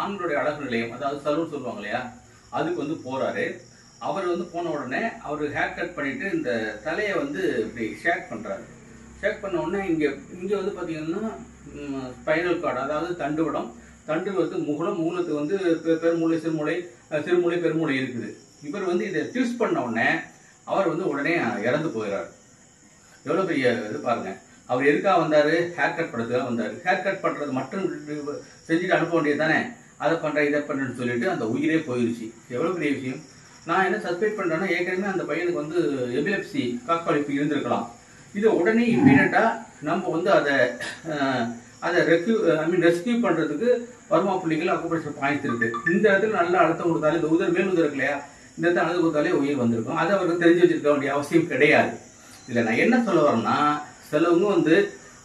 ஆண்களுடைய அழகு நிலையம், அதாவது சலூன் சொல்லுவாங்க இல்லையா, அதுக்கு வந்து போறாரு. அவர் வந்து போன உடனே அவர் ஹேர் கட் பண்ணிட்டு இந்த தலையை வந்து இப்படி ஷேக் பண்றாரு. ஷேக் பண்ண உடனே இங்க வந்து பாத்தீங்கன்னா ஸ்பைனல் கார்டு, அதாவது தண்டுவடம், தண்டு வந்து முகுடம், மூலத்துக்கு வந்து பெருமூளை, சிறுமூளை, சிறுமூளை, பெருமூளை இருக்குது. இவர் வந்து இதை ட்விஸ்ட் பண்ண உடனே அவர் வந்து உடனே இறந்து போயிடாரு. எவ்வளவு பெரிய இது பாருங்க. அவர் எதுக்காக வந்தாரு? ஹேர் கட் பண்றதுக்காக வந்தாரு. ஹேர் கட் பண்றது மட்டும் செஞ்சுட்டு அனுப்ப வேண்டியது தானே, அதை பண்றேன் இதை பண்றேன்னு சொல்லிட்டு அந்த உயிரே போயிருச்சு. எவ்வளவு பெரிய விஷயம். நான் என்ன சஸ்பெக்ட் பண்றேன்னா, ஏற்கனவே அந்த பையனுக்கு வந்து எபிலெப்சி, காக்காளிப்பு இருந்திருக்கலாம். இதை உடனே இம்மீடியட்டா நம்ம வந்து அதை ரெஸ்கியூ பண்றதுக்கு வர்மா புள்ளிகள் அக்குபேஷன் பாயிண்ட்ஸ் இருக்கு. இந்த இடத்துல நல்லா அழுத்தம் கொடுத்தாலே, இந்த உதர் மேல் உதர் இருக்கு இல்லையா, இந்த இடத்துல அழுத்தம் கொடுத்தாலே உயிர் வந்திருக்கும். அதை அவருக்கு தெரிஞ்சு வச்சிருக்க வேண்டிய அவசியம் கிடையாது. இதுல நான் என்ன சொல்ல வரேன்னா, சிலவங்க வந்து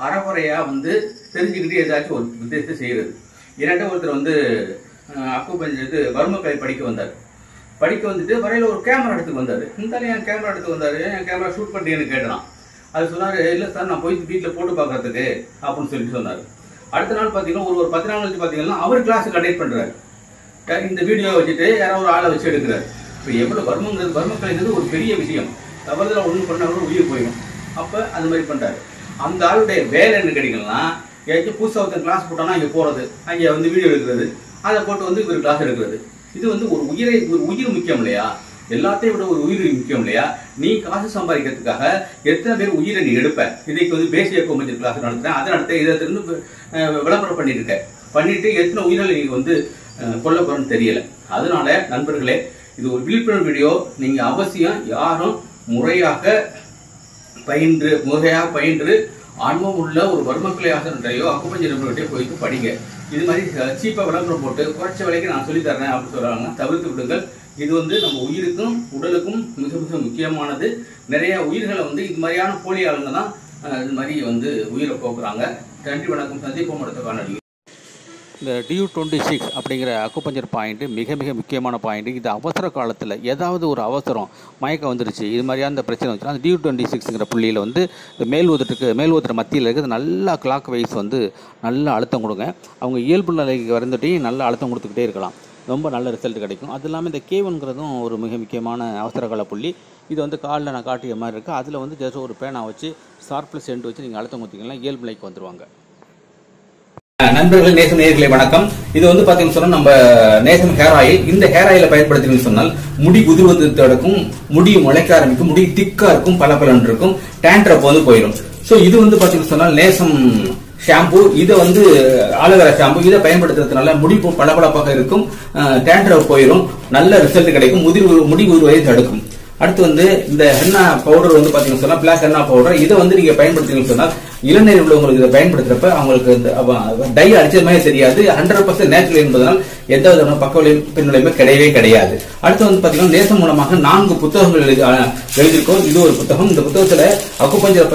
அறகுறையா வந்து தெரிஞ்சுக்கிட்டு ஏதாச்சும் ஒரு உத்தேசத்தை செய்யறது. என்கிட்ட ஒருத்தர் வந்து அக்குபஞ்சருக்கு வர்மக்கலை படிக்க வந்தார். படிக்க வந்துட்டு வரையில ஒரு கேமரா எடுத்துக்கு வந்தாரு. இந்த என் கேமரா எடுத்து வந்தாரு. என் கேமரா ஷூட் பண்ணிட்டு கேட்டான். அது சொன்னாரு, இல்ல சார் நான் போய் வீட்டில் போட்டு பார்க்கறதுக்கு அப்படின்னு சொல்லிட்டு சொன்னாரு. அடுத்த நாள் பாத்தீங்கன்னா ஒரு 10 நாள் கழிச்சு பாத்தீங்கன்னா அவர் கிளாஸ் கண்டக்ட் பண்றாரு. இந்த வீடியோ வச்சுட்டு யாராவது ஒரு ஆளை வச்சு எடுக்கிறாரு. இப்போ எவ்வளவு வர்மக்கலைங்கிறது ஒரு பெரிய விஷயம். தவறுதலா ஒண்ணு பண்ணா கூட உயிர் போயிடும். அப்ப அந்த மாதிரி பண்றாரு. அந்த ஆளுடைய வேலை என்ன கிடைக்கலன்னா ஏதாச்சும் புதுசாக ஒருத்தன் கிளாஸ் போட்டோன்னா அங்கே போகிறது, அங்கே வந்து வீடியோ எடுக்கிறது, அதை போட்டு வந்து இவர் கிளாஸ் எடுக்கிறது. இது வந்து ஒரு உயிர் முக்கியம் இல்லையா? எல்லாத்தையும் விட ஒரு உயிர் முக்கியம் இல்லையா? நீ காசு சம்பாதிக்கிறதுக்காக எத்தனை பேர் உயிரை நீ எடுப்ப? இதுக்கு வந்து பேசிய கோமஞ்சர் கிளாஸ் நடத்துறேன், அதை நடத்த இதை இருந்து விளம்பரம் பண்ணிட்டு எத்தனை உயிர்களை நீங்க வந்து கொல்ல போறோன்னு தெரியல. அதனால நண்பர்களே, இது ஒரு விழிப்புணர்வு வீடியோ. நீங்க அவசியம் யாரும் முறையாக பயின்று ஆன்மம் உள்ள ஒரு வர்மக்கலை ஆசிரியரையோ அக்குபஞ்சர் நிபுணர்கிட்டயோ போயிட்டு படிங்க. இது மாதிரி சீப்பா விளம்பரம் போட்டு குறைச்ச விலைக்கு நான் சொல்லி தரேன் அப்படின்னு சொல்றாங்க, தவிர்த்து விடுங்கள். இது வந்து நம்ம உயிருக்கும் உடலுக்கும் மிக மிக முக்கியமானது. நிறைய உயிர்களை வந்து இது மாதிரியான போலி ஆளுங்க தான் இது மாதிரி வந்து உயிரை போக்குறாங்க. நன்றி, வணக்கம். சந்திப்போம் அடுத்த காணொலி. இந்த DU-26 அப்படிங்கிற அக்குபஞ்சர் பாயிண்ட்டு மிக மிக முக்கியமான பாயிண்ட்டு. இது அவசர காலத்தில் ஏதாவது ஒரு அவசரம் மயக்கம் வந்துருச்சு, இது மாதிரியான இந்த பிரச்சனை வந்துச்சுன்னா அந்த DU-26ங்கிற புள்ளியில் வந்து இந்த மேல் ஊதர மத்தியில் இருக்கிறது நல்லா கிளாக் வைஸ் வந்து நல்ல அழுத்தம் கொடுங்க. அவங்க இயல்பு நிலைக்கு வந்துட்டையும் நல்ல அழுத்தம் கொடுத்துக்கிட்டே இருக்கலாம், ரொம்ப நல்ல ரிசல்ட் கிடைக்கும். அது இல்லாமல் இந்த K1ங்கிறதும் ஒரு மிக முக்கியமான அவசர கால புள்ளி. இது வந்து காலில் நான் காட்டிய மாதிரி இருக்குது. அதில் வந்து ஜஸ்ட் ஒரு பேனா வச்சு ஷார்ப்லெஸ் எண்டு வச்சு நீங்கள் அழுத்தம் கொடுத்தீங்கன்னா இயல்பு நிலைக்கு வந்துடுவாங்க. நண்பர்கள், நேசம் நேயர்களே வணக்கம். இது வந்து பாத்தீங்கன்னு சொன்னா நம்ம நேசம் ஹேர் ஆயில். இந்த ஹேர் ஆயிலை பயன்படுத்தினு சொன்னால் முடி உதிர்வது தடுக்கும், முடி முளைக்க ஆரம்பிக்கும், முடி திக்கா இருக்கும், பல இருக்கும், டேண்ட்ரப் வந்து போயிடும். சோ இது வந்து பாத்தீங்கன்னு சொன்னால் நேசம் ஷாம்பு, இதை வந்து ஆலோவேரா ஷாம்பு, இதை பயன்படுத்துறதுனால முடி பளபளப்பாக இருக்கும், டேண்ட்ரப் போயிடும், நல்ல ரிசல்ட் கிடைக்கும், முடி உதிர்வதை தடுக்கும். அடுத்து வந்து இந்த ஹென்னா பவுடர் வந்து பாத்தீங்கன்னு சொன்னா பிளாக் ஹென்னா பவுடர், இதை வந்து நீங்க பயன்படுத்தீங்கன்னு சொன்னால் இளநீர் உள்ளவங்களுக்கு இதை பயன்படுத்துறப்ப அவங்களுக்கு டை அடிச்சது மாதிரி தெரியாது. 100% நேச்சுரல் என்பதனால் எந்த விதமான பக்க பின்விளைவுமே கிடையவே கிடையாது. அடுத்து வந்து பாத்தீங்கன்னா நேசம் மூலமாக 4 புத்தகங்கள் எழுதியிருக்கோம். இது ஒரு புத்தகம். இந்த புத்தகத்துல அக்குபஞ்சரை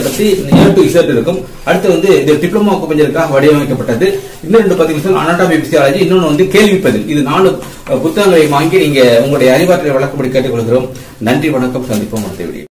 பத்தி A to Z இருக்கும். அடுத்து வந்து இது டிப்ளமோ அக்குபஞ்சருக்காக வடிவமைக்கப்பட்டது. இன்னும் 2 பாத்தீங்கன்னா அனாட்டமி பிசியாலஜி, இன்னொன்று வந்து கேள்விப்பதில். இது 4 புத்தகங்களை வாங்கி நீங்க உங்களுடைய அறிவாற்றலை வளர்க்கும்படி கேட்டுக்கொள்கிறோம். நன்றி, வணக்கம். சந்திப்போம் அடுத்த வீடியோ.